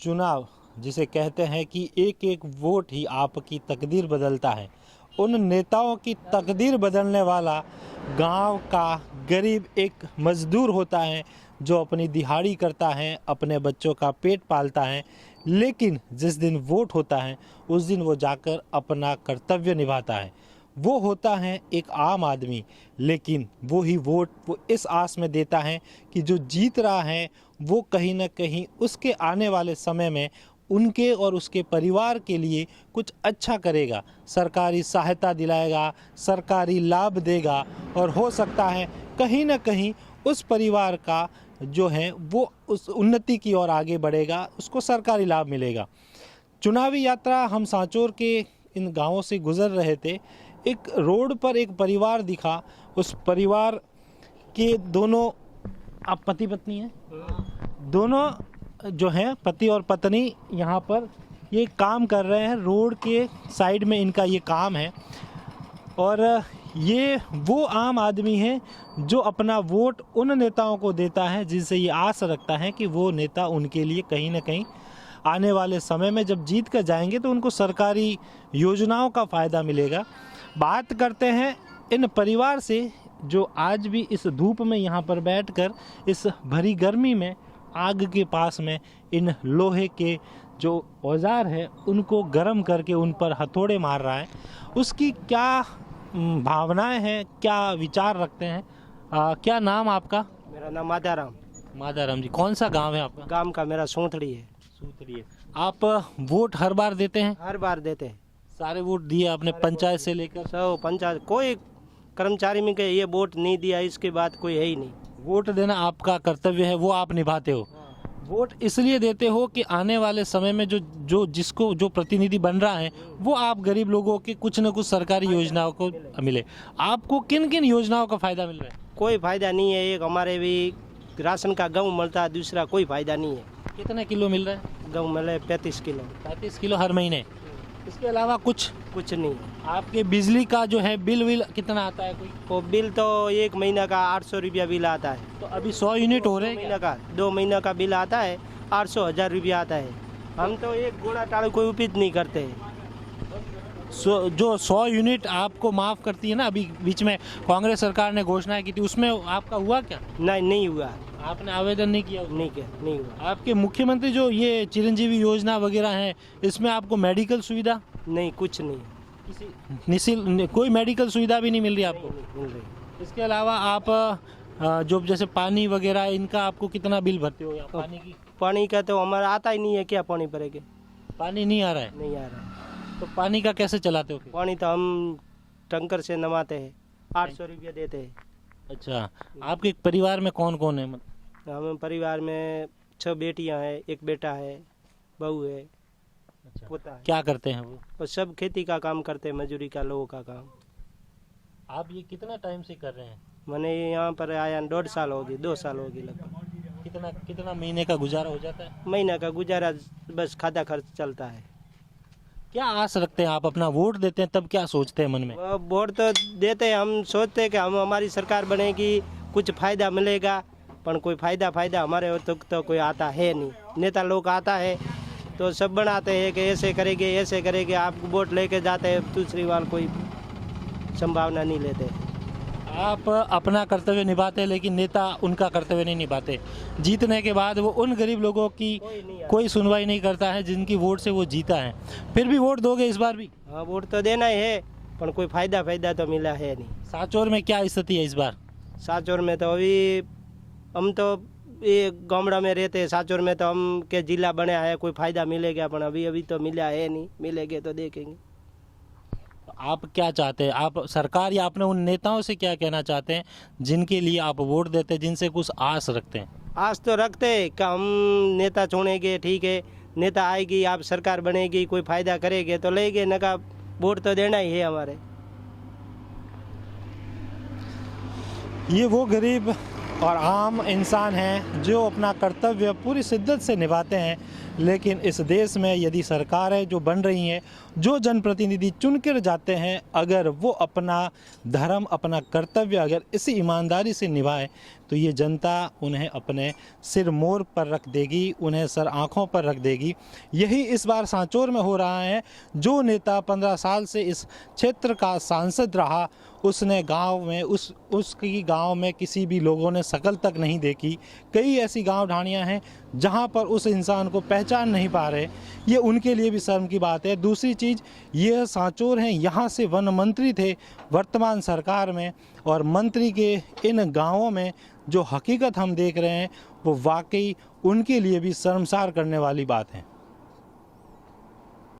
चुनाव जिसे कहते हैं कि एक एक वोट ही आपकी तकदीर बदलता है, उन नेताओं की तकदीर बदलने वाला गांव का गरीब एक मजदूर होता है जो अपनी दिहाड़ी करता है, अपने बच्चों का पेट पालता है। लेकिन जिस दिन वोट होता है उस दिन वो जाकर अपना कर्तव्य निभाता है। वो होता है एक आम आदमी, लेकिन वो ही वोट वो इस आस में देता है कि जो जीत रहा है वो कहीं ना कहीं उसके आने वाले समय में उनके और उसके परिवार के लिए कुछ अच्छा करेगा, सरकारी सहायता दिलाएगा, सरकारी लाभ देगा और हो सकता है कहीं ना कहीं उस परिवार का जो है वो उस उन्नति की ओर आगे बढ़ेगा, उसको सरकारी लाभ मिलेगा। चुनावी यात्रा हम सांचौर के इन गांवों से गुजर रहे थे। एक रोड पर एक परिवार दिखा, उस परिवार के दोनों, आप पति पत्नी हैं, दोनों जो हैं पति और पत्नी यहाँ पर ये काम कर रहे हैं। रोड के साइड में इनका ये काम है और ये वो आम आदमी है जो अपना वोट उन नेताओं को देता है जिनसे ये आस रखता है कि वो नेता उनके लिए कहीं ना कहीं आने वाले समय में जब जीत कर जाएंगे तो उनको सरकारी योजनाओं का फ़ायदा मिलेगा। बात करते हैं इन परिवार से जो आज भी इस धूप में यहाँ पर बैठकर इस भरी गर्मी में आग के पास में इन लोहे के जो औजार है उनको गर्म करके उन पर हथौड़े मार रहा है। उसकी क्या भावनाएं हैं, क्या विचार रखते हैं? क्या नाम आपका? मेरा नाम माधाराम। माधाराम जी, कौन सा गांव है आपका? गांव का मेरा सोंथड़ी है। सूतरी है। आप वोट हर बार देते हैं? हर बार देते हैं। सारे वोट दिए आपने, पंचायत से लेकर? सब पंचायत, कोई कर्मचारी में के ये वोट नहीं दिया इसके बाद कोई है ही नहीं। वोट देना आपका कर्तव्य है, वो आप निभाते हो। वोट इसलिए देते हो कि आने वाले समय में जिसको जो प्रतिनिधि बन रहा है वो आप गरीब लोगों के कुछ न कुछ सरकारी योजनाओं को मिले। आपको किन किन योजनाओं का फायदा मिल रहा है? कोई फायदा नहीं है। एक हमारे भी राशन का गेहूँ मिलता है, दूसरा कोई फायदा नहीं है। कितने किलो मिल रहा है? गेहूँ मिले 35 किलो। 35 किलो हर महीने। इसके अलावा कुछ नहीं। आपके बिजली का जो है बिल कितना आता है? कोई वो बिल तो एक महीना का 800 रुपया बिल आता है। तो अभी 100 यूनिट हो रहे हैं महीना का 2 महीना का बिल आता है, 800-1000 रुपया आता है। हम तो एक गोड़ा टाल कोई उपयोग नहीं करते। जो 100 यूनिट आपको माफ़ करती है ना, अभी बीच में कांग्रेस सरकार ने घोषणा की थी, उसमें आपका हुआ क्या? नहीं हुआ। आपने आवेदन नहीं किया? नहीं हुआ। आपके मुख्यमंत्री जो ये चिरंजीवी योजना वगैरह है, इसमें आपको मेडिकल सुविधा? नहीं, कुछ नहीं। कोई मेडिकल सुविधा भी नहीं मिल रही आपको? नहीं मिल रही। इसके अलावा आप जो जैसे पानी वगैरह इनका आपको कितना बिल भरते हो? पानी का तो हमारा आता ही नहीं है। क्या पानी भरेंगे? पानी नहीं आ रहा है? नहीं आ रहा है। तो पानी का कैसे चलाते हो फिर? पानी तो हम टंकर से नवाते हैं, 800 रुपया देते हैं। अच्छा, आपके परिवार में कौन कौन है? हम परिवार में 6 बेटियां हैं, एक बेटा है, बहू है, पोता है। क्या करते हैं वो? सब खेती का काम करते हैं, मजदूरी का, लोगों का काम। आप ये कितना टाइम से कर रहे हैं? मैंने यहाँ पर आया 1.5 साल होगी, 2 साल होगी लगभग। कितना महीने का गुजारा हो जाता है? महीना का गुजारा बस खाता खर्च चलता है। क्या आस रखते हैं आप? अपना वोट देते हैं तब क्या सोचते हैं मन में? वोट तो देते हैं, हम सोचते हैं कि हम हमारी सरकार बनेगी, कुछ फायदा मिलेगा, पर कोई फायदा हमारे तो कोई आता है नहीं। नेता लोग आता है तो सब बनाते हैं कि ऐसे करेंगे, आप वोट लेके जाते हैं, दूसरी बार कोई संभावना नहीं लेते। आप अपना कर्तव्य निभाते हैं लेकिन नेता उनका कर्तव्य नहीं निभाते। जीतने के बाद वो उन गरीब लोगों की कोई सुनवाई नहीं करता है जिनकी वोट से वो जीता है। फिर भी वोट दोगे इस बार भी? हाँ, वोट तो देना ही है, पर कोई फायदा तो मिला है नहीं। सांचौर में क्या स्थिति है इस बार? सांचौर में तो अभी हम तो ये गामड़ा में रहते हैं। सांचौर में तो हम के जिला बने है, कोई फायदा मिलेगा, पर अभी तो मिला है नहीं। मिलेगा तो देखेंगे। आप क्या चाहते हैं? आप सरकार या अपने उन नेताओं से क्या कहना चाहते हैं जिनके लिए आप वोट देते हैं, जिनसे कुछ आस रखते हैं? आस तो रखते हैं कि हम नेता चुनेंगे, ठीक है, नेता आएगी, आप सरकार बनेगी, कोई फायदा करेंगे तो लेंगे, न का वोट तो देना ही है हमारे। ये वो गरीब और आम इंसान हैं जो अपना कर्तव्य पूरी शिद्दत से निभाते हैं। लेकिन इस देश में यदि सरकारें जो बन रही हैं, जो जनप्रतिनिधि चुनकर जाते हैं, अगर वो अपना धर्म, अपना कर्तव्य अगर इसी ईमानदारी से निभाए तो ये जनता उन्हें अपने सिर मोर पर रख देगी, उन्हें सर आँखों पर रख देगी। यही इस बार सांचौर में हो रहा है। जो नेता 15 साल से इस क्षेत्र का सांसद रहा, उसने गांव में उसकी गांव में किसी भी लोगों ने शकल तक नहीं देखी। कई ऐसी गांव ढाणियां हैं जहां पर उस इंसान को पहचान नहीं पा रहे। ये उनके लिए भी शर्म की बात है। दूसरी चीज़, ये सांचौर हैं, यहाँ से वन मंत्री थे वर्तमान सरकार में, और मंत्री के इन गांवों में जो हकीकत हम देख रहे हैं वो वाकई उनके लिए भी शर्मसार करने वाली बात है।